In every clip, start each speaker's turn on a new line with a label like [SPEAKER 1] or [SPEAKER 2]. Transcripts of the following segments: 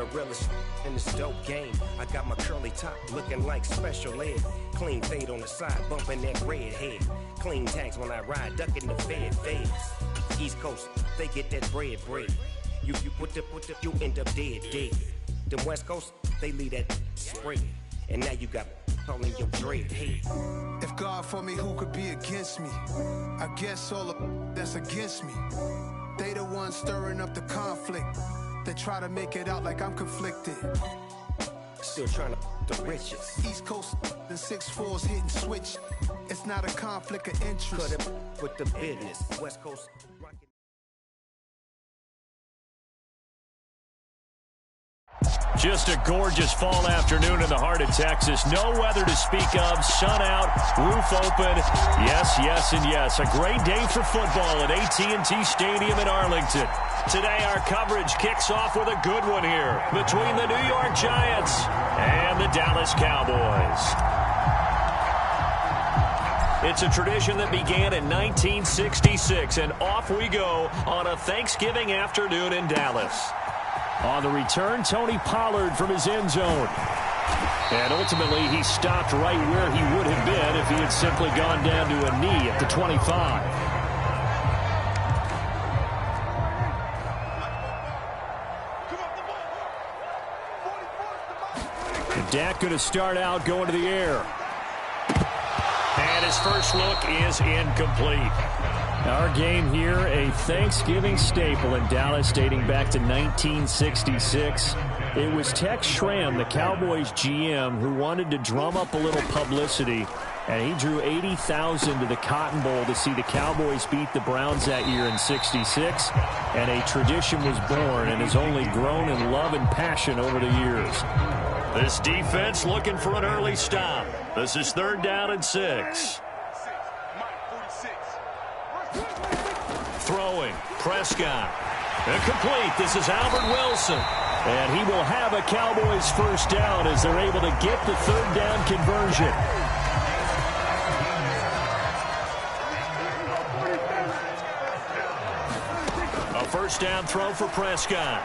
[SPEAKER 1] the realest in this dope game. I got my curly top looking like special ed. Clean fade on the side, bumping that red head. Clean tags when I ride, ducking the feds. East Coast, they get that bread. You you end up dead. Them West Coast, they leave that spread. And now you got calling your dread head.
[SPEAKER 2] If God for me, who could be against me? I guess all the that's against me. They the ones stirring up the conflict. They try to make it out like I'm conflicted.
[SPEAKER 1] Still trying to the riches.
[SPEAKER 2] East Coast, the 6'4s hitting switch. It's not a conflict of interest.
[SPEAKER 1] Cut it with the business. West Coast rockin'.
[SPEAKER 3] Just a gorgeous fall afternoon in the heart of Texas. No weather to speak of. Sun out, roof open. Yes, yes, and yes. A great day for football at AT&T Stadium in Arlington. Today our coverage kicks off with a good one here between the New York Giants and the Dallas Cowboys. It's a tradition that began in 1966, and off we go on a Thanksgiving afternoon in Dallas. On the return, Tony Pollard from his end zone. And ultimately, he stopped right where he would have been if he had simply gone down to a knee at the 25. And Dak going to start out going to the air. And his first look is incomplete. Our game here, a Thanksgiving staple in Dallas dating back to 1966. It was Tex Schramm, the Cowboys GM, who wanted to drum up a little publicity, and he drew 80,000 to the Cotton Bowl to see the Cowboys beat the Browns that year in '66, and a tradition was born and has only grown in love and passion over the years. This defense looking for an early stop. This is 3rd down and 6. Throwing, Prescott. Incomplete. This is Albert Wilson. And he will have a Cowboys first down as they're able to get the 3rd down conversion. A first down throw for Prescott.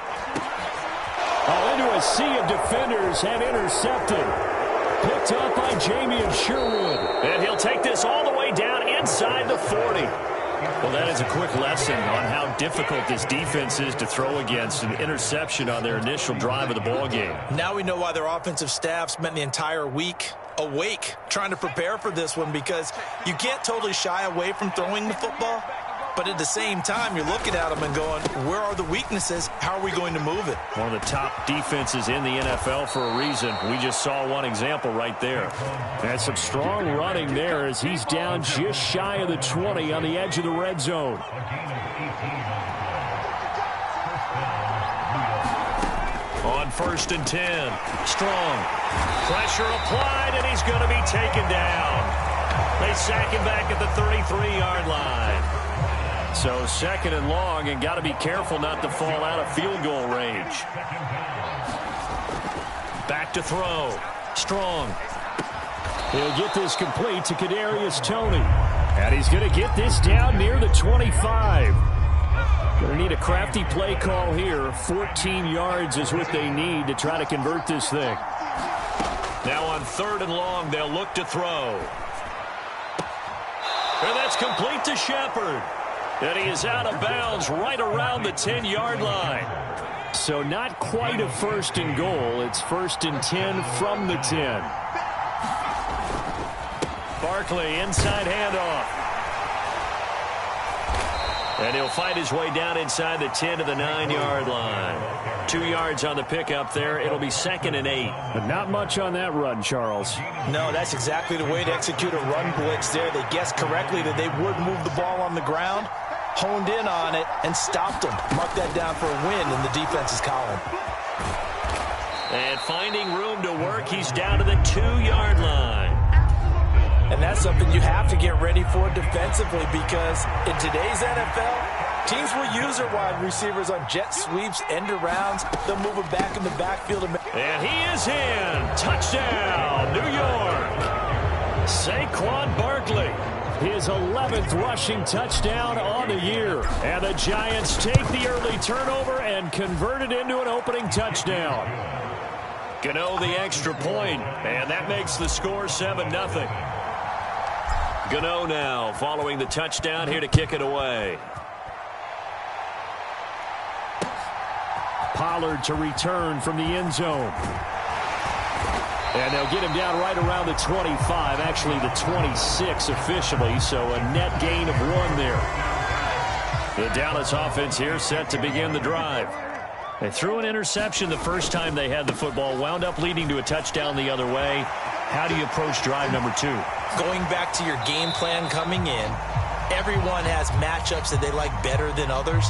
[SPEAKER 3] Oh, into a sea of defenders and intercepted. Picked up by Jamian Sherwood. And he'll take this all the way down inside the 40. Well, that is a quick lesson on how difficult this defense is to throw against. An interception on their initial drive of the ballgame.
[SPEAKER 4] Now we know why their offensive staff spent the entire week awake trying to prepare for this one, because you can't totally shy away from throwing the football. But at the same time, you're looking at them and going, where are the weaknesses? How are we going to move it?
[SPEAKER 3] One of the top defenses in the NFL for a reason. We just saw one example right there. And some strong running there as he's down just shy of the 20 on the edge of the red zone. On 1st and 10, Strong. Pressure applied, and he's going to be taken down. They sack him back at the 33-yard line. So 2nd and long, and got to be careful not to fall out of field goal range. Back to throw. Strong. He'll get this complete to Kadarius Toney. And he's going to get this down near the 25. Going to need a crafty play call here. 14 yards is what they need to try to convert this thing. Now on 3rd and long, they'll look to throw. And that's complete to Shepard. And he is out of bounds right around the 10-yard line. So not quite a 1st and goal. It's 1st and 10 from the 10. Barkley, inside handoff. And he'll fight his way down inside the 10 to the 9-yard line. 2 yards on the pickup there. It'll be 2nd and 8.
[SPEAKER 5] But not much on that run, Charles.
[SPEAKER 4] No, that's exactly the way to execute a run blitz there. They guessed correctly that they would move the ball on the ground, honed in on it, and stopped them. Mark that down for a win in the defense's column.
[SPEAKER 3] And finding room to work, he's down to the 2-yard line.
[SPEAKER 4] And that's something you have to get ready for defensively, because in today's NFL, teams will use their wide receivers on jet sweeps, end arounds. They'll move it back in the backfield.
[SPEAKER 3] And he is in. Touchdown, New York. Saquon Barkley. his 11th rushing touchdown on the year. And the Giants take the early turnover and convert it into an opening touchdown. Gano the extra point, and that makes the score 7-0. Gano now following the touchdown here to kick it away. Pollard to return from the end zone. And they'll get him down right around the 25, actually the 26 officially, so a net gain of 1 there. The Dallas offense here set to begin the drive. They threw an interception the first time they had the football, wound up leading to a touchdown the other way. How do you approach drive number 2?
[SPEAKER 4] Going back to your game plan coming in, everyone has matchups that they like better than others,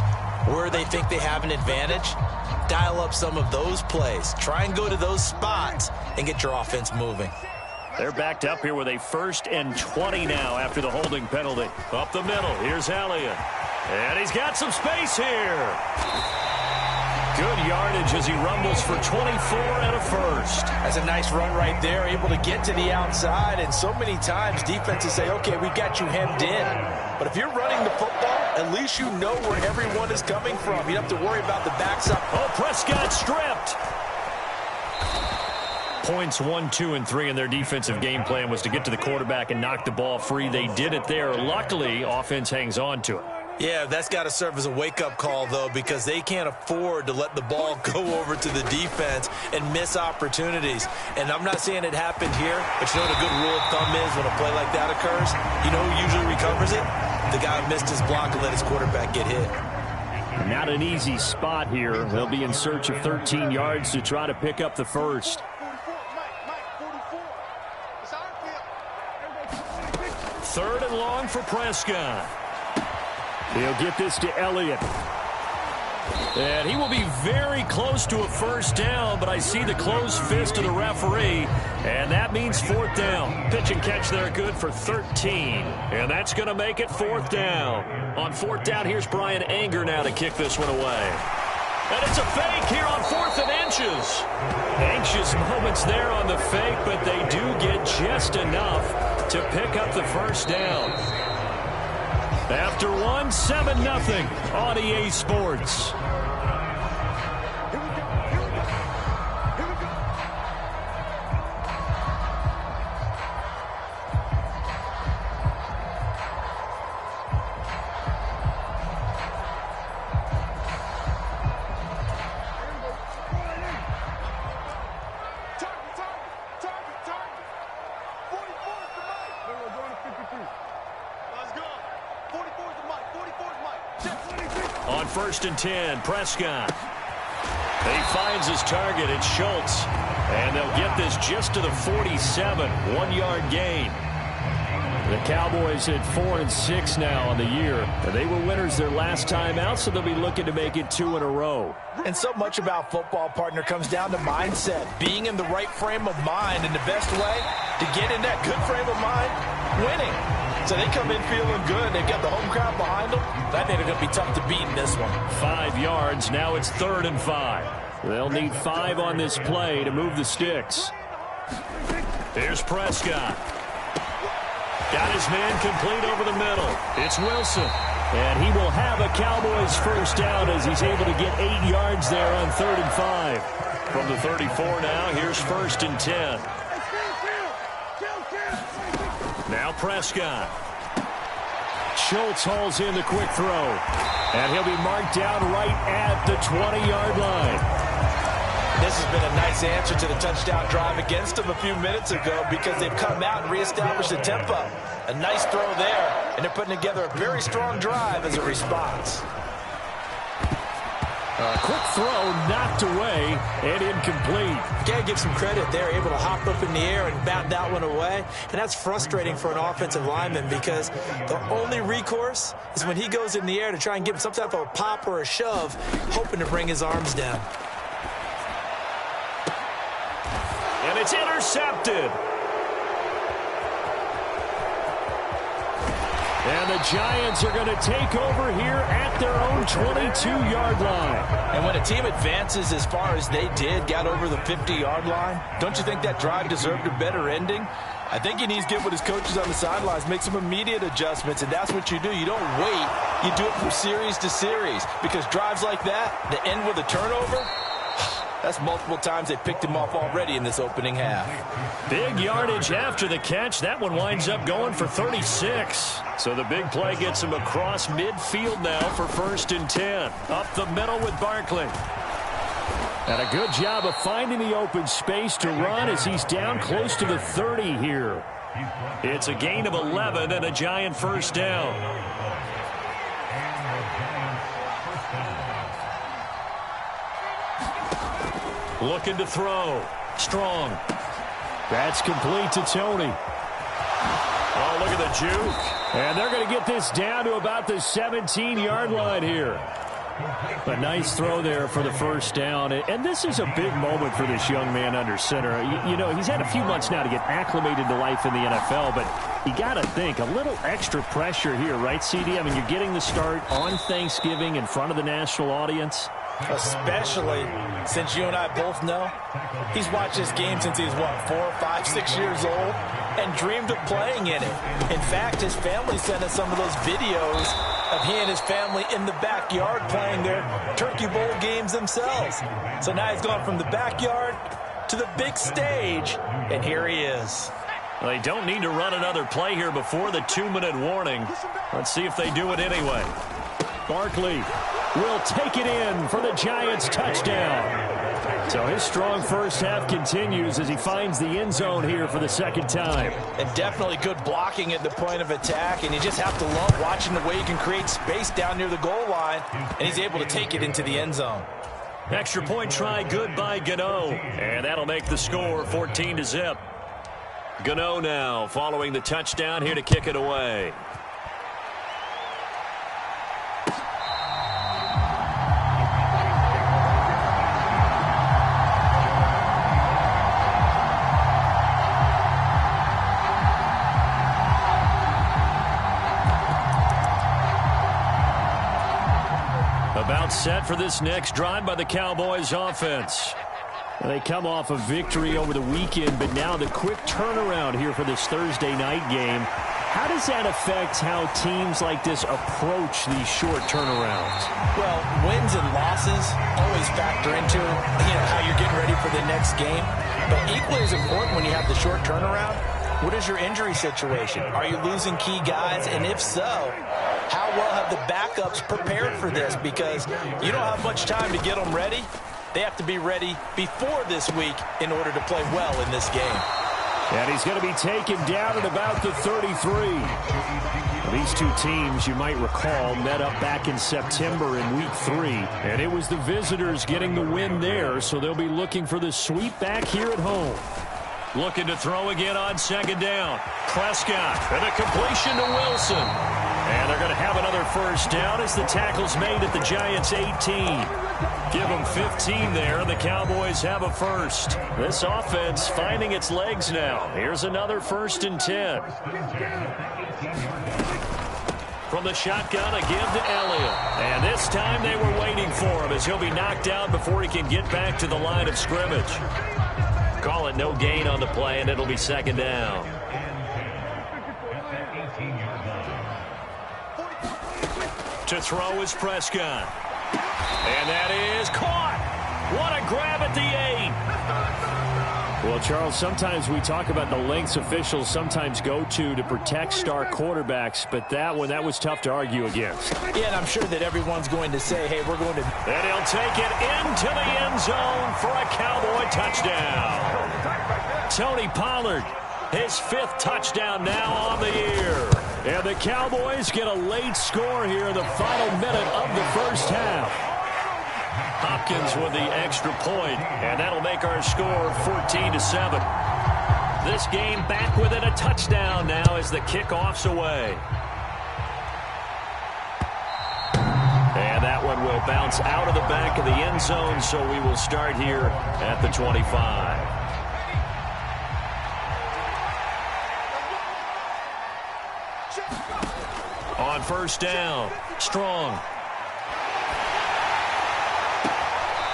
[SPEAKER 4] where they think they have an advantage. Dial up some of those plays. Try and go to those spots and get your offense moving.
[SPEAKER 3] They're backed up here with a 1st and 20 now after the holding penalty. Up the middle, here's Elliott. And he's got some space here. Good yardage as he rumbles for 24 and a first.
[SPEAKER 4] That's a nice run right there, able to get to the outside. And so many times defenses say, okay, we got you hemmed in. But if you're running the football, at least you know where everyone is coming from. You don't have to worry about the backside.
[SPEAKER 3] Oh, Prescott stripped. Points 1, 2, and 3 in their defensive game plan was to get to the quarterback and knock the ball free. They did it there. Luckily, offense hangs on to it.
[SPEAKER 4] Yeah, that's got to serve as a wake-up call, though, because they can't afford to let the ball go over to the defense and miss opportunities. And I'm not saying it happened here, but you know what a good rule of thumb is when a play like that occurs? You know who usually recovers it? The guy who missed his block and let his quarterback get hit.
[SPEAKER 3] Not an easy spot here. They'll be in search of 13 yards to try to pick up the first. 3rd and long for Prescott. He'll get this to Elliott. And he will be very close to a first down, but I see the closed fist of the referee, and that means 4th down. Pitch and catch there good for 13, and that's going to make it 4th down. On 4th down, here's Brian Anger now to kick this one away. And it's a fake here on 4th and inches. Anxious moments there on the fake, but they do get just enough to pick up the first down. After 1, 7-0 on EA Sports. On 1st and 10, Prescott. He finds his target. It's Schultz. And they'll get this just to the 47. 1-yard gain. The Cowboys at 4-6 now on the year. And they were winners their last time out, so they'll be looking to make it 2 in a row.
[SPEAKER 4] And so much about football, partner, comes down to mindset. Being in the right frame of mind, and the best way to get in that good frame of mind, winning. So they come in feeling good. They've got the home crowd behind them. I think they're going to be tough to beat in this one.
[SPEAKER 3] 5 yards. Now it's 3rd and 5. They'll need 5 on this play to move the sticks. Here's Prescott. Got his man complete over the middle. It's Wilson. And he will have a Cowboys first down as he's able to get 8 yards there on 3rd and 5. From the 34 now, here's 1st and 10. Now Prescott. Schultz hauls in the quick throw. And he'll be marked down right at the 20-yard line.
[SPEAKER 4] This has been a nice answer to the touchdown drive against them a few minutes ago because they've come out and reestablished the tempo. A nice throw there, and they're putting together a very strong drive as a response.
[SPEAKER 3] Quick throw knocked away and incomplete.
[SPEAKER 4] Got to give some credit. They're able to hop up in the air and bat that one away. And that's frustrating for an offensive lineman because the only recourse is when he goes in the air to try and give him some type of a pop or a shove, hoping to bring his arms down.
[SPEAKER 3] And it's intercepted. And the Giants are going to take over here at their own 22-yard line.
[SPEAKER 4] And when a team advances as far as they did, got over the 50-yard line, don't you think that drive deserved a better ending? I think he needs to get with his coaches on the sidelines, make some immediate adjustments, and that's what you do. You don't wait. You do it from series to series, because drives like that, that end with a turnover, that's multiple times they picked him off already in this opening half.
[SPEAKER 3] Big yardage after the catch. That one winds up going for 36. So the big play gets him across midfield now for 1st and 10. Up the middle with Barkley. And a good job of finding the open space to run as he's down close to the 30 here. It's a gain of 11 and a Giant 1st down. Looking to throw. Strong. That's complete to Tony. Oh, look at the juke. And they're going to get this down to about the 17-yard line here. A nice throw there for the 1st down. And this is a big moment for this young man under center. You know, he's had a few months now to get acclimated to life in the NFL, but you got to think, a little extra pressure here, right, CD? I mean, you're getting the start on Thanksgiving in front of the national audience.
[SPEAKER 4] Especially since you and I both know he's watched this game since he was, what, 4, 5, 6 years old and dreamed of playing in it. In fact, his family sent us some of those videos of he and his family in the backyard playing their Turkey Bowl games themselves. So now he's gone from the backyard to the big stage, and here he is.
[SPEAKER 3] Well, they don't need to run another play here before the 2-minute warning. Let's see if they do it anyway. Barkley will take it in for the Giants touchdown. So his strong first half continues as he finds the end zone here for the 2nd time.
[SPEAKER 4] And definitely good blocking at the point of attack, and you just have to love watching the way he can create space down near the goal line, and he's able to take it into the end zone.
[SPEAKER 3] Extra point try good by Gano, and that'll make the score 14-0. Gano now following the touchdown here to kick it away. About set for this next drive by the Cowboys offense. They come off a victory over the weekend, but now the quick turnaround here for this Thursday night game. How does that affect how teams like this approach these short turnarounds?
[SPEAKER 4] Well, wins and losses always factor into how you're getting ready for the next game. But equally as important when you have the short turnaround, what is your injury situation? Are you losing key guys? And if so, how well have the backups prepared for this? Because you don't have much time to get them ready. They have to be ready before this week in order to play well in this game.
[SPEAKER 3] And he's going to be taken down at about the 33. These two teams, you might recall, met up back in September in Week 3. And it was the visitors getting the win there, so they'll be looking for the sweep back here at home. Looking to throw again on 2nd down. Prescott, and a completion to Wilson. And they're going to have another 1st down as the tackle's made at the Giants' 18. Give them 15 there, and the Cowboys have a 1st. This offense finding its legs now. Here's another 1st and 10. From the shotgun, a give to Elliott. And this time they were waiting for him as he'll be knocked out before he can get back to the line of scrimmage. Call it no gain on the play, and it'll be 2nd down. To throw is Prescott. And that is caught. What a grab at the 8. Well, Charles, sometimes we talk about the lengths officials sometimes go to protect star quarterbacks, but that was tough to argue against.
[SPEAKER 4] Yeah, and I'm sure that everyone's going to say, hey, we're going to...
[SPEAKER 3] And he'll take it into the end zone for a Cowboy touchdown. Tony Pollard, his 5th touchdown now on the year. And the Cowboys get a late score here in the final minute of the 1st half. Hopkins with the extra point, and that'll make our score 14-7. This game back within a touchdown now as the kickoff's away. And that one will bounce out of the back of the end zone, so we will start here at the 25. On 1st down, Strong.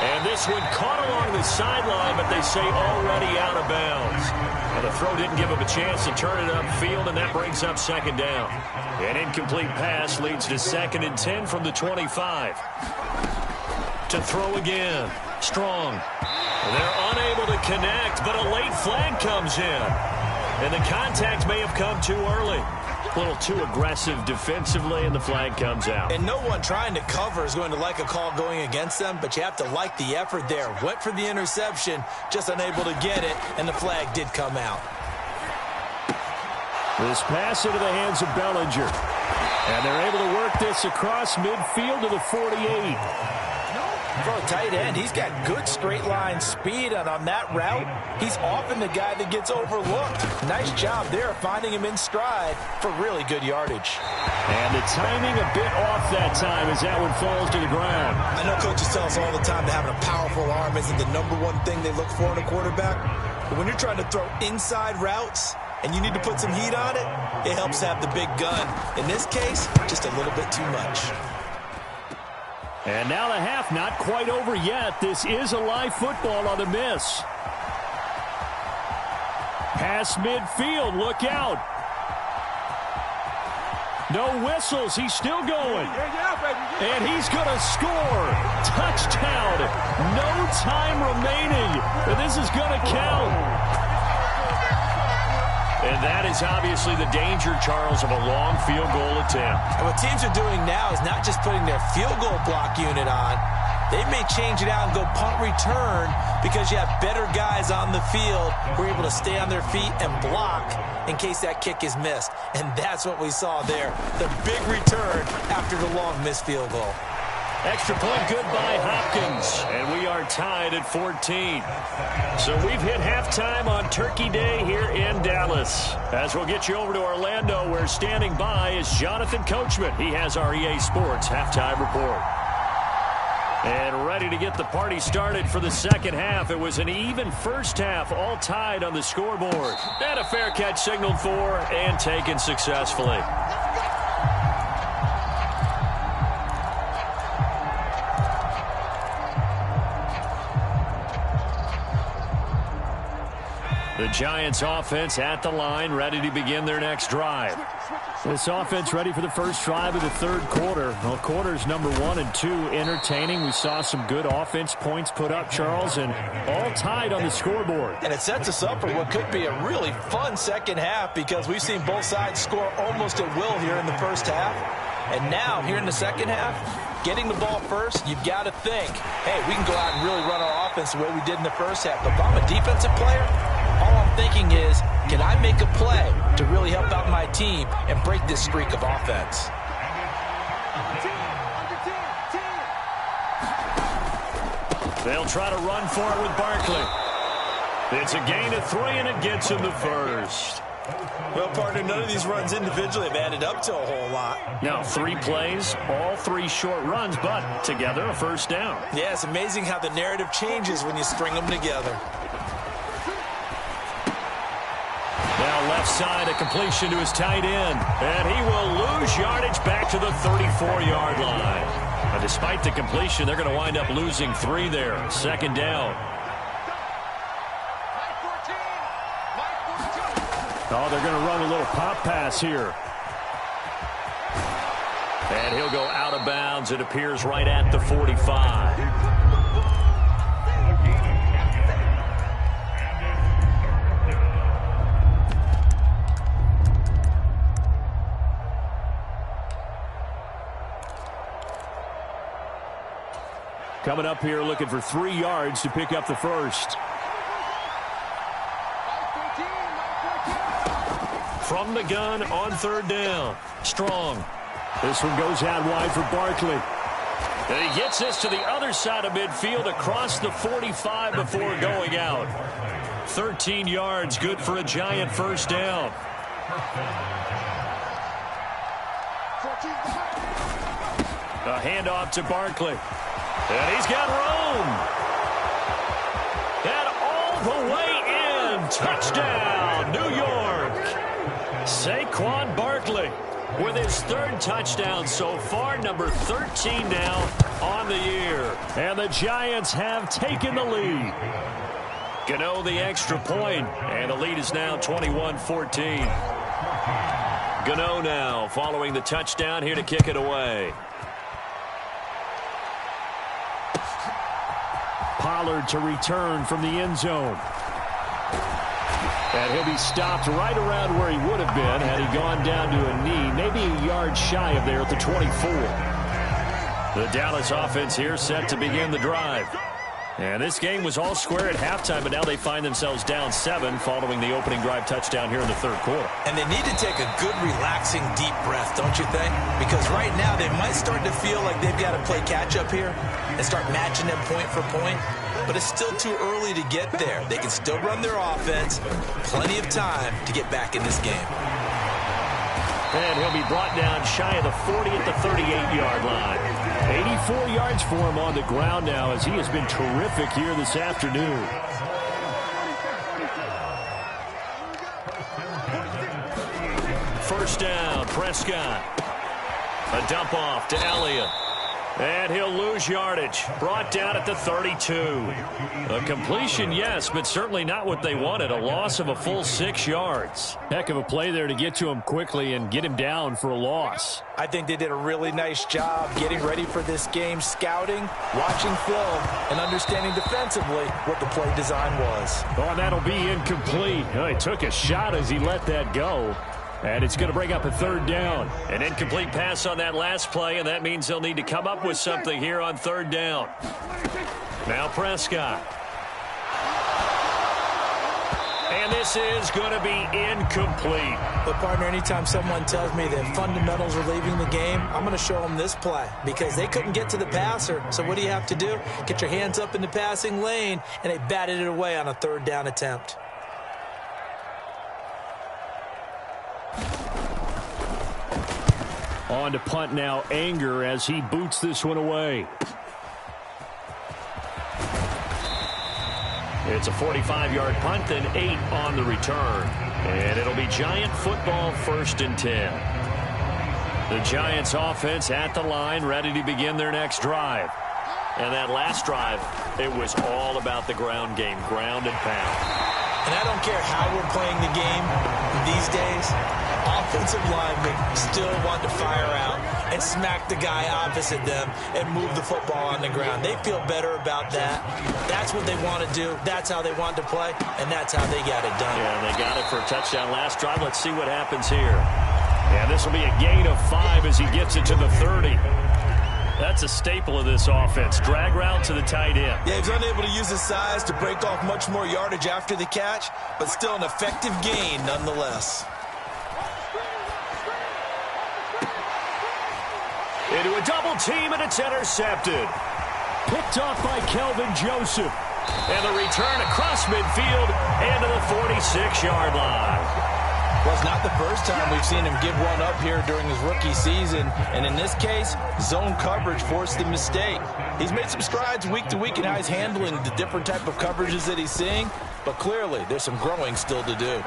[SPEAKER 3] And this one caught along the sideline, but they say already out of bounds. And the throw didn't give him a chance to turn it upfield, and that brings up second down. An incomplete pass leads to 2nd and 10 from the 25. To throw again. Strong. They're unable to connect, but a late flag comes in. And the contact may have come too early. A little too aggressive defensively, and the flag comes out.
[SPEAKER 4] And no one trying to cover is going to like a call going against them, but you have to like the effort there. Went for the interception, just unable to get it, and the flag did come out.
[SPEAKER 3] This pass into the hands of Bellinger. And they're able to work this across midfield to the 48.
[SPEAKER 4] For a tight end, he's got good straight line speed, and on that route, he's often the guy that gets overlooked. Nice job there finding him in stride for really good yardage.
[SPEAKER 3] And the timing a bit off that time as that one falls to the ground.
[SPEAKER 4] I know coaches tell us all the time that having a powerful arm isn't the #1 thing they look for in a quarterback. But when you're trying to throw inside routes and you need to put some heat on it, it helps have the big gun. In this case, just a little bit too much.
[SPEAKER 3] And now the half not quite over yet. This is a live football on the miss. Pass midfield. Look out. No whistles. He's still going. And he's going to score. Touchdown. No time remaining. And this is going to count. And that is obviously the danger, Charles, of a long field goal attempt.
[SPEAKER 4] And what teams are doing now is not just putting their field goal block unit on. They may change it out and go punt return because you have better guys on the field who are able to stay on their feet and block in case that kick is missed. And that's what we saw there. The big return after the long missed field goal.
[SPEAKER 3] Extra point good by Hopkins, and we are tied at 14. So we've hit halftime on Turkey Day here in Dallas. As we'll get you over to Orlando, where standing by is Jonathan Coachman. He has our EA Sports halftime report. And ready to get the party started for the second half. It was an even first half, all tied on the scoreboard. And a fair catch signaled for and taken successfully. The Giants offense at the line, ready to begin their next drive. This offense ready for the first drive of the third quarter. Well, quarters number 1 and 2 entertaining. We saw some good offense points put up, Charles, and all tied on the scoreboard.
[SPEAKER 4] And it sets us up for what could be a really fun second half because we've seen both sides score almost at will here in the first half. And now, here in the second half, getting the ball first, you've got to think, hey, we can go out and really run our offense the way we did in the first half. But if I'm a defensive player, all I'm thinking is, can I make a play to really help out my team and break this streak of offense?
[SPEAKER 3] They'll try to run for it with Barkley. It's a gain of 3, and it gets him the first.
[SPEAKER 4] Well, partner, none of these runs individually have added up to a whole lot.
[SPEAKER 3] Now, 3 plays, all 3 short runs, but together a first down.
[SPEAKER 4] Yeah, it's amazing how the narrative changes when you string them together.
[SPEAKER 3] Now left side, a completion to his tight end. And he will lose yardage back to the 34-yard line. But despite the completion, they're going to wind up losing 3 there. Second down. Oh, they're going to run a little pop pass here. And he'll go out of bounds. It appears right at the 45. Coming up here looking for 3 yards to pick up the first. From the gun on third down. Strong. This one goes out wide for Barkley. And he gets this to the other side of midfield across the 45 before going out. 13 yards, good for a Giant first down. A handoff to Barkley. And he's got room. And all the way in. Touchdown, New York. Saquon Barkley. with his third touchdown so far, number 13 now on the year. And the Giants have taken the lead. Gano the extra point, and the lead is now 21-14. Gano now following the touchdown here to kick it away. Pollard to return from the end zone. And he'll be stopped right around where he would have been had he gone down to a knee, maybe a yard shy of there at the 24. The Dallas offense here set to begin the drive. And this game was all square at halftime, but now they find themselves down 7 following the opening drive touchdown here in the third quarter. And they need to take a good, relaxing, deep breath, don't you think? Because right now they might start to feel like they've got to play catch-up here and start matching them point for point. But it's still too early to get there. They can still run their offense. Plenty of time to get back in this game. And he'll be brought down shy of the 40 at the 38-yard line. 84 yards for him on the ground now as he has been terrific here this afternoon. First down, Prescott. A dump off to Elliott. And he'll lose yardage. Brought down at the 32. A completion, yes, but certainly not what they wanted. A loss of a full 6 yards. Heck of a play there to get to him quickly and get him down for a loss. I think they did a really nice job getting ready for this game, scouting, watching film, and understanding defensively what the play design was. Oh, and that'll be incomplete. Oh, he took a shot as he let that go. And it's going to bring up a third down. An incomplete pass on that last play, and that means they'll need to come up with something here on third down. Now Prescott. And this is going to be incomplete. But, partner, anytime someone tells me that fundamentals are leaving the game, I'm going to show them this play because they couldn't get to the passer. So what do you have to do? Get your hands up in the passing lane, and they batted it away on a third down attempt. On to punt now, Anger, as he boots this one away. It's a 45-yard punt, then 8 on the return. And it'll be Giant football, 1st and 10. The Giants offense at the line, ready to begin their next drive. And that last drive, it was all about the ground game, ground and pound. And I don't care how we're playing the game these days, offensive linemen still want to fire out and smack the guy opposite them and move the football on the ground. They feel better about that. That's what they want to do. That's how they want to play, and that's how they got it done. Yeah, they got it for a touchdown last drive. Let's see what happens here. Yeah, this will be a gain of 5 as he gets it to the 30. That's a staple of this offense. Drag route to the tight end. Yeah, he's unable to use his size to break off much more yardage after the catch, but still an effective gain nonetheless. Into a double team, and it's intercepted. Picked off by Kelvin Joseph. And the return across midfield and to the 46-yard line. Well, it's not the first time we've seen him give one up here during his rookie season. And in this case, zone coverage forced the mistake. He's made some strides week to week in how he's handling the different type of coverages that he's seeing. But clearly, there's some growing still to do.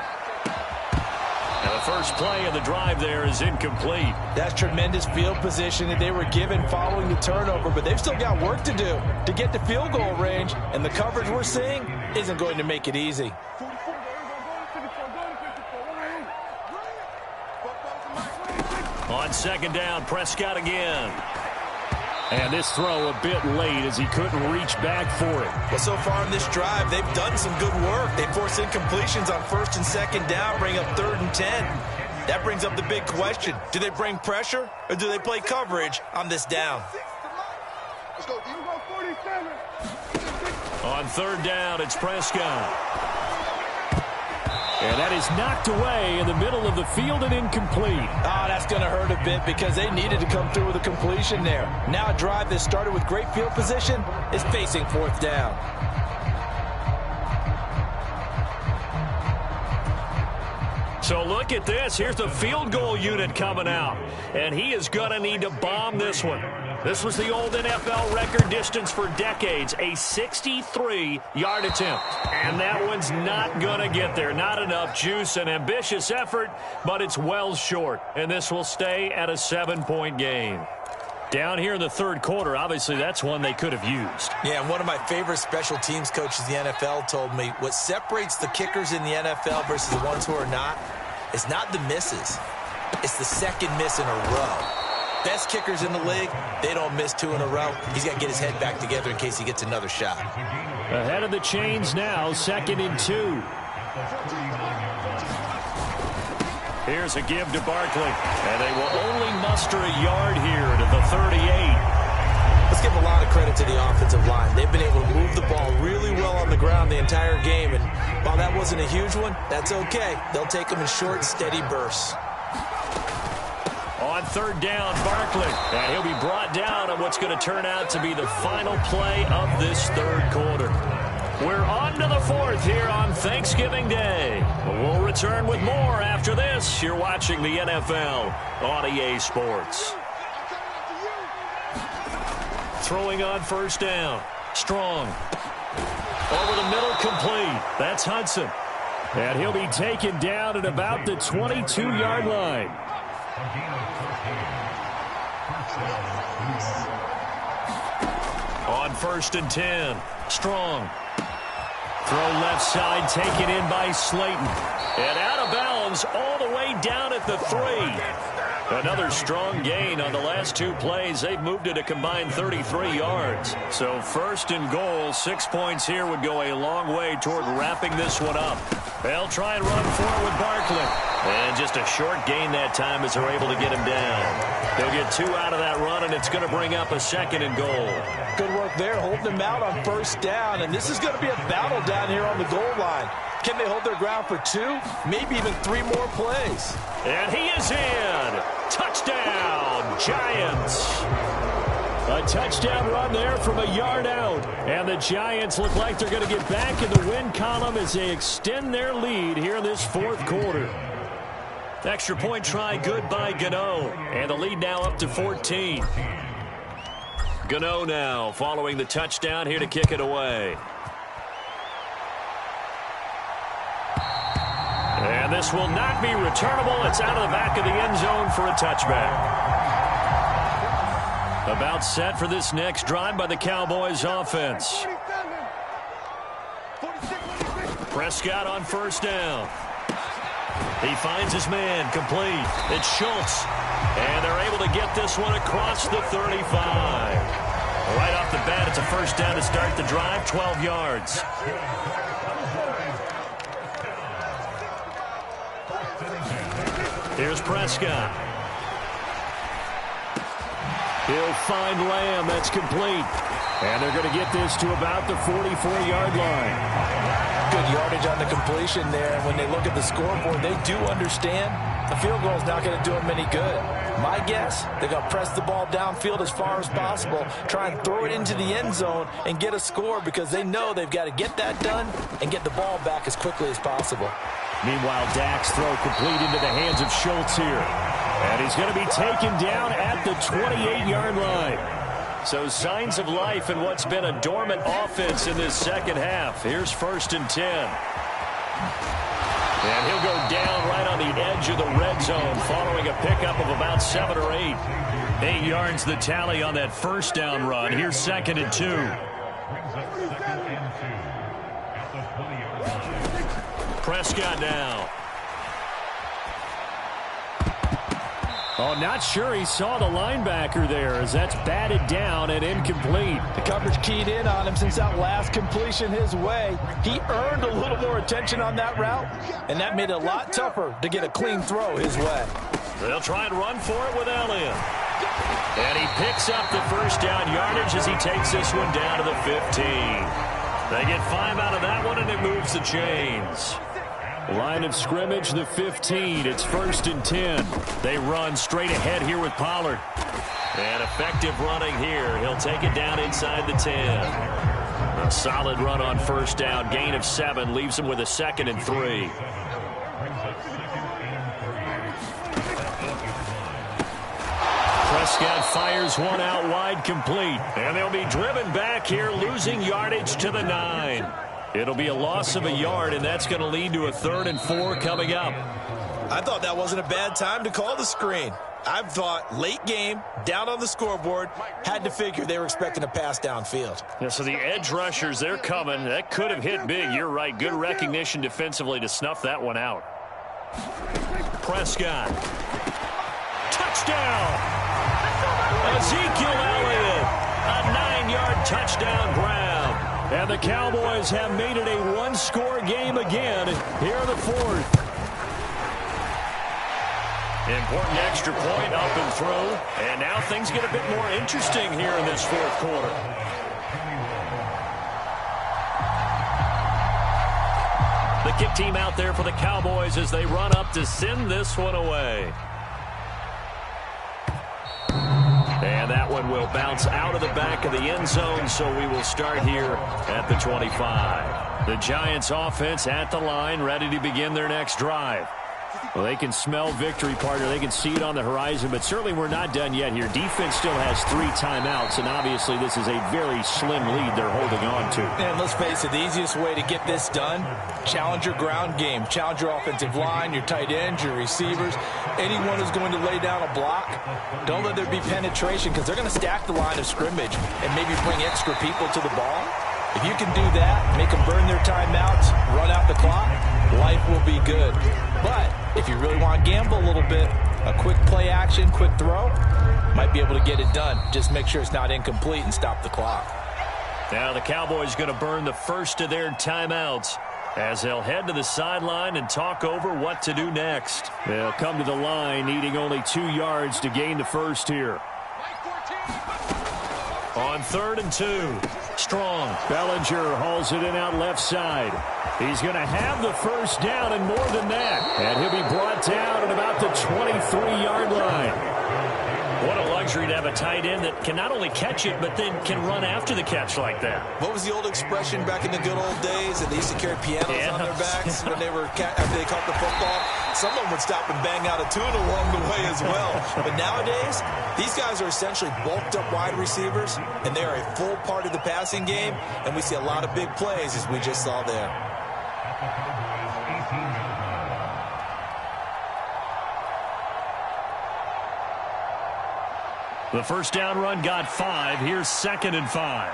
[SPEAKER 3] And the first play of the drive there is incomplete. That's tremendous field position that they were given following the turnover. But they've still got work to do to get to field goal range. And the coverage we're seeing isn't going to make it easy. On second down, Prescott again. And this throw a bit late as he couldn't reach back for it. Well, so far in this drive, they've done some good work. They force incompletions on 1st and 2nd down, bring up 3rd and 10. That brings up the big question. Do they bring pressure or do they play coverage on this down?
[SPEAKER 6] Let's go. You go 47.
[SPEAKER 3] On 3rd down, it's Prescott. And that is knocked away in the middle of the field and incomplete. Oh, that's going to hurt a bit because they needed to come through with a completion there. Now a drive that started with great field position is facing 4th down. So look at this. Here's the field goal unit coming out. And he is going to need to bomb this one. This was the old NFL record distance for decades, a 63-yard attempt. And that one's not going to get there. Not enough juice, an ambitious effort, but it's well short. And this will stay at a 7-point game. Down here in the third quarter, obviously that's one they could have used.
[SPEAKER 4] Yeah, and one of my favorite special teams coaches in the NFL told me what separates the kickers in the NFL versus the ones who are not is not the misses. It's the second miss in a row. Best kickers in the league, they don't miss 2 in a row. He's got to get his head back together in case he gets another shot.
[SPEAKER 3] Ahead of the chains now, 2nd and 2. Here's a give to Barkley, and they will only muster a yard here to the 38.
[SPEAKER 4] Let's give a lot of credit to the offensive line. They've been able to move the ball really well on the ground the entire game, and while that wasn't a huge one, that's okay. They'll take them in short, steady bursts.
[SPEAKER 3] On 3rd down, Barkley, and he'll be brought down on what's going to turn out to be the final play of this 3rd quarter. We're on to the 4th here on Thanksgiving Day. We'll return with more after this. You're watching the NFL on EA Sports. Throwing on 1st down. Strong. Over the middle, complete. That's Hudson. And he'll be taken down at about the 22-yard line. On 1st and 10. Strong. Throw left side, taken in by Slayton. And out of bounds all the way down at the 3. Another strong gain on the last 2 plays. They've moved it a combined 33 yards. So 1st and goal, 6 points here would go a long way toward wrapping this one up. They'll try and run for it with Barkley. And just a short gain that time as they're able to get him down. They'll get 2 out of that run, and it's going to bring up a 2nd and goal.
[SPEAKER 4] Good work there, holding them out on 1st down, and this is going to be a battle down here on the goal line. Can they hold their ground for 2, maybe even 3 more plays?
[SPEAKER 3] And he is in. Touchdown, Giants. A touchdown run there from a yard out. And the Giants look like they're going to get back in the win column as they extend their lead here in this 4th quarter. Extra point try good by Gano. And the lead now up to 14. Gano now following the touchdown here to kick it away. And this will not be returnable. It's out of the back of the end zone for a touchback. About set for this next drive by the Cowboys offense. Prescott on 1st down. He finds his man, complete. It's Schultz. And they're able to get this one across the 35. Right off the bat, it's a 1st down to start the drive, 12 yards. Here's Prescott. He'll find Lamb. That's complete. And they're going to get this to about the 44-yard line.
[SPEAKER 4] Good yardage on the completion there. And when they look at the scoreboard, they do understand the field goal is not going to do them any good. My guess, they're going to press the ball downfield as far as possible, try and throw it into the end zone and get a score because they know they've got to get that done and get the ball back as quickly as possible.
[SPEAKER 3] Meanwhile, Dak's throw complete into the hands of Schultz here. And he's going to be taken down at the 28-yard line. So signs of life in what's been a dormant offense in this 2nd half. Here's 1st and 10. And he'll go down right on the edge of the red zone following a pickup of about 7 or 8. 8 yards the tally on that 1st down run. Here's 2nd and 2. Prescott now. Oh, not sure he saw the linebacker there as that's batted down and incomplete.
[SPEAKER 4] The coverage keyed in on him since that last completion his way. He earned a little more attention on that route, and that made it a lot tougher to get a clean throw his way.
[SPEAKER 3] They'll try and run for it with Elliott. And he picks up the 1st down yardage as he takes this one down to the 15. They get 5 out of that one, and it moves the chains. Line of scrimmage, the 15. It's 1st and 10. They run straight ahead here with Pollard. And effective running here. He'll take it down inside the 10. A solid run on 1st down. Gain of 7 leaves him with a 2nd and 3. Prescott fires one out wide, complete. And they'll be driven back here, losing yardage to the 9. It'll be a loss of a yard, and that's going to lead to a 3rd and 4 coming up.
[SPEAKER 4] I thought that wasn't a bad time to call the screen. I thought late game, down on the scoreboard, had to figure they were expecting a pass downfield.
[SPEAKER 3] Yeah, so the edge rushers, they're coming. That could have hit big. You're right. Good recognition defensively to snuff that one out. Prescott. Touchdown! Ezekiel Elliott. A 9-yard touchdown grab. And the Cowboys have made it a one-score game again here in the 4th. Important extra point up and through. And now things get a bit more interesting here in this 4th quarter. The kick team out there for the Cowboys as they run up to send this one away. And that one will bounce out of the back of the end zone, so we will start here at the 25. The Giants offense at the line, ready to begin their next drive. Well, they can smell victory, partner. They can see it on the horizon, but certainly we're not done yet here. Defense still has 3 timeouts, and obviously this is a very slim lead they're holding on to.
[SPEAKER 4] And let's face it, the easiest way to get this done, challenge your ground game. Challenge your offensive line, your tight ends, your receivers, anyone who's going to lay down a block. Don't let there be penetration because they're going to stack the line of scrimmage and maybe bring extra people to the ball. If you can do that, make them burn their timeouts, run out the clock, life will be good. But if you really want to gamble a little bit, a quick play action, quick throw, might be able to get it done. Just make sure it's not incomplete and stop the clock.
[SPEAKER 3] Now the Cowboys going to burn the first of their timeouts as they'll head to the sideline and talk over what to do next. They'll come to the line needing only 2 yards to gain the first here. On 3rd and 2. Strong. Bellinger hauls it in out left side. He's going to have the first down and more than that. And he'll be brought down at about the 23-yard line. What a luxury to have a tight end that can not only catch it, but then can run after the catch like that.
[SPEAKER 4] What was the old expression back in the good old days? That they used to carry pianos on their backs when they were after they caught the football. Someone would stop and bang out a tune along the way as well. But nowadays, these guys are essentially bulked up wide receivers, and they are a full part of the passing game, and we see a lot of big plays as we just saw there.
[SPEAKER 3] The first down run got 5. Here's 2nd and 5.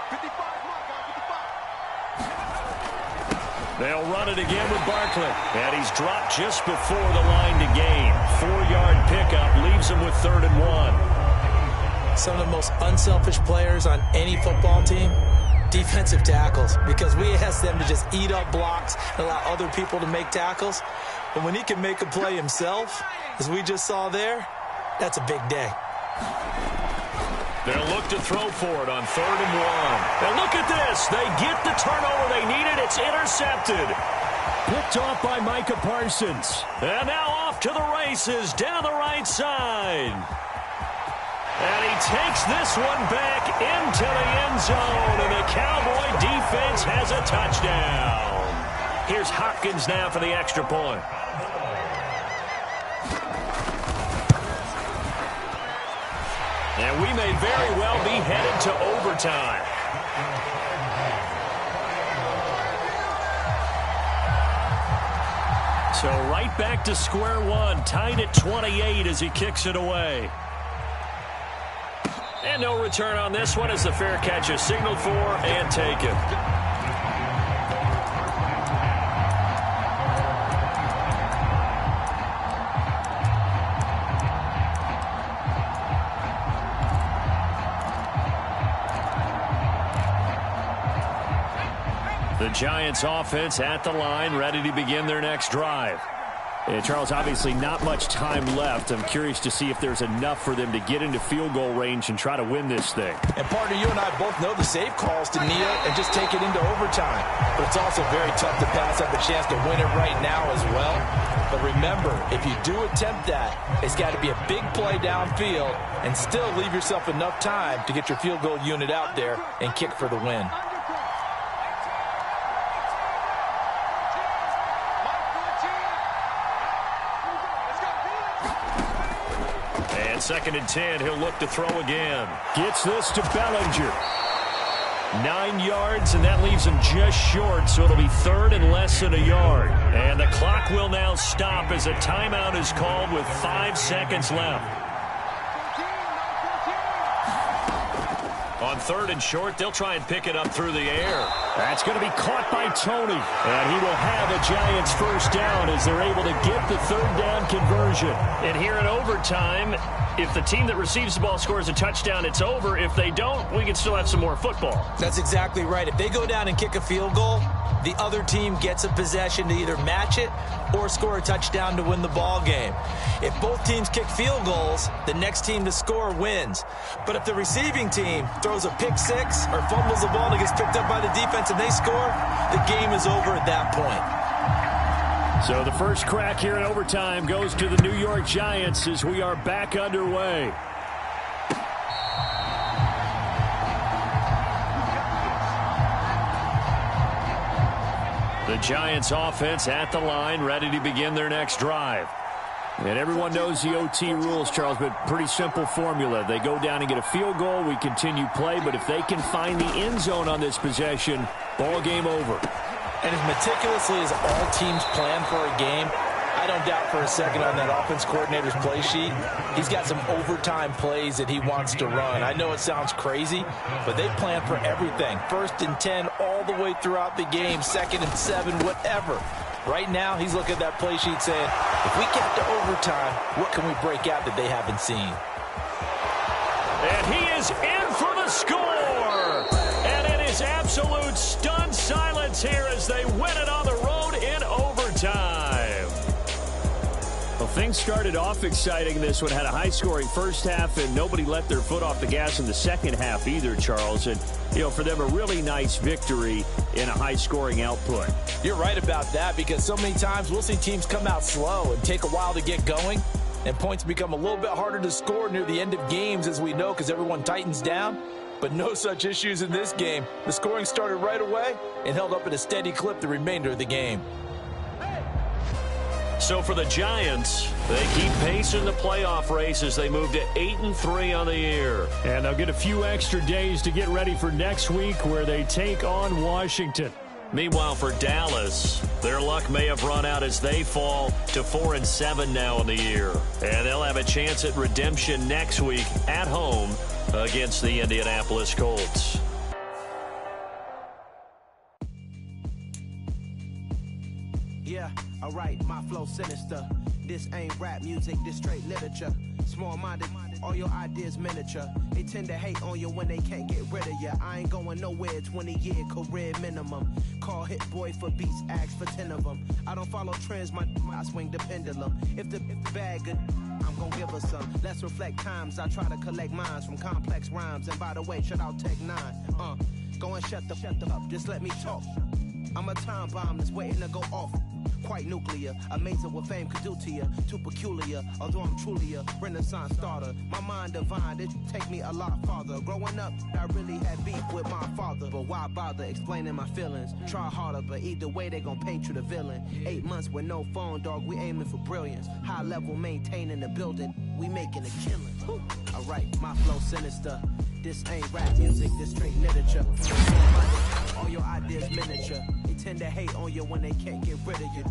[SPEAKER 6] 55,
[SPEAKER 3] They'll run it again with Barkley. And he's dropped just before the line to gain. 4-yard pickup leaves him with 3rd and 1.
[SPEAKER 4] Some of the most unselfish players on any football team, defensive tackles, because we ask them to just eat up blocks and allow other people to make tackles. But when he can make a play himself, as we just saw there, that's a big day.
[SPEAKER 3] They'll look to throw for it on 3rd and 1. And look at this. They get the turnover they needed. It's intercepted. Picked off by Micah Parsons. And now off to the races down the right side. And he takes this one back into the end zone. And the Cowboy defense has a touchdown. Here's Hopkins now for the extra point. And we may very well be headed to overtime. So right back to square one, tied at 28 as he kicks it away. And no return on this one as the fair catch is signaled for and taken. The Giants offense at the line, ready to begin their next drive. And Charles, obviously not much time left. I'm curious to see if there's enough for them to get into field goal range and try to win this thing.
[SPEAKER 4] And partner, you and I both know the safe calls to kneel and just take it into overtime. But it's also very tough to pass up a chance to win it right now as well. But remember, if you do attempt that, it's got to be a big play downfield and still leave yourself enough time to get your field goal unit out there and kick for the win.
[SPEAKER 3] On 2nd and 10, he'll look to throw again.
[SPEAKER 5] Gets this to Bellinger.
[SPEAKER 3] 9 yards, and that leaves him just short, so it'll be 3rd and less than a yard. And the clock will now stop as a timeout is called with 5 seconds left. On 3rd and short, they'll try and pick it up through the air.
[SPEAKER 5] That's going to be caught by Tony. And he will have a Giants first down as they're able to get the 3rd down conversion.
[SPEAKER 3] And here in overtime, if the team that receives the ball scores a touchdown, it's over. If they don't, we can still have some more football.
[SPEAKER 4] That's exactly right. If they go down and kick a field goal, the other team gets a possession to either match it or score a touchdown to win the ball game. If both teams kick field goals, the next team to score wins. But if the receiving team throws a pick six or fumbles the ball and gets picked up by the defense and they score, the game is over at that point.
[SPEAKER 5] So the first crack here in overtime goes to the New York Giants as we are back underway. The Giants offense at the line, ready to begin their next drive. And everyone knows the OT rules, Charles, but pretty simple formula. They go down and get a field goal, we continue play, but if they can find the end zone on this possession, ball game over.
[SPEAKER 4] And as meticulously as all teams plan for a game, I don't doubt for a second on that offense coordinator's play sheet, he's got some overtime plays that he wants to run. I know it sounds crazy, but they plan for everything. 1st and 10 all the way throughout the game, 2nd and 7, whatever. Right now, he's looking at that play sheet saying, if we get to overtime, what can we break out that they haven't seen?
[SPEAKER 3] And he is in for the score! And it is absolute stunned silence here as they win it on the road in overtime.
[SPEAKER 5] Well, things started off exciting. This one had a high-scoring first half, and nobody let their foot off the gas in the second half either, Charles. And, you know, for them, a really nice victory in a high-scoring output.
[SPEAKER 4] You're right about that because so many times we'll see teams come out slow and take a while to get going, and points become a little bit harder to score near the end of games, as we know, because everyone tightens down. But no such issues in this game. The scoring started right away and held up at a steady clip the remainder of the game.
[SPEAKER 3] So for the Giants, they keep pace in the playoff race as they move to 8-3 on the year.
[SPEAKER 5] And they'll get a few extra days to get ready for next week where they take on Washington.
[SPEAKER 3] Meanwhile, for Dallas, their luck may have run out as they fall to 4-7 now in the year. And they'll have a chance at redemption next week at home against the Indianapolis Colts.
[SPEAKER 7] Yeah, alright, my flow sinister. This ain't rap music, this straight literature. Small-minded, all your ideas miniature. They tend to hate on you when they can't get rid of you. I ain't going nowhere, 20-year career minimum. Call Hit Boy for beats, ask for 10 of them. I don't follow trends, I swing the pendulum. If the bag good, I'm gonna give her some. Let's reflect times, I try to collect minds from complex rhymes. And by the way, shout out Tech 9. Go and shut the up, just let me talk. I'm a time bomb that's waiting to go off. Quite nuclear, amazing what fame could do to you. Too peculiar, although I'm truly a renaissance starter. My mind divine, it take me a lot farther. Growing up, I really had beef with my father. But why bother explaining my feelings? Try harder, but either way they gon' paint you the villain. 8 months with no phone, dog, we aiming for brilliance. High level maintaining the building, we making a killing. Alright, my flow sinister. This ain't rap music, this straight literature. All your ideas miniature. They tend to hate on you when they can't get rid of you.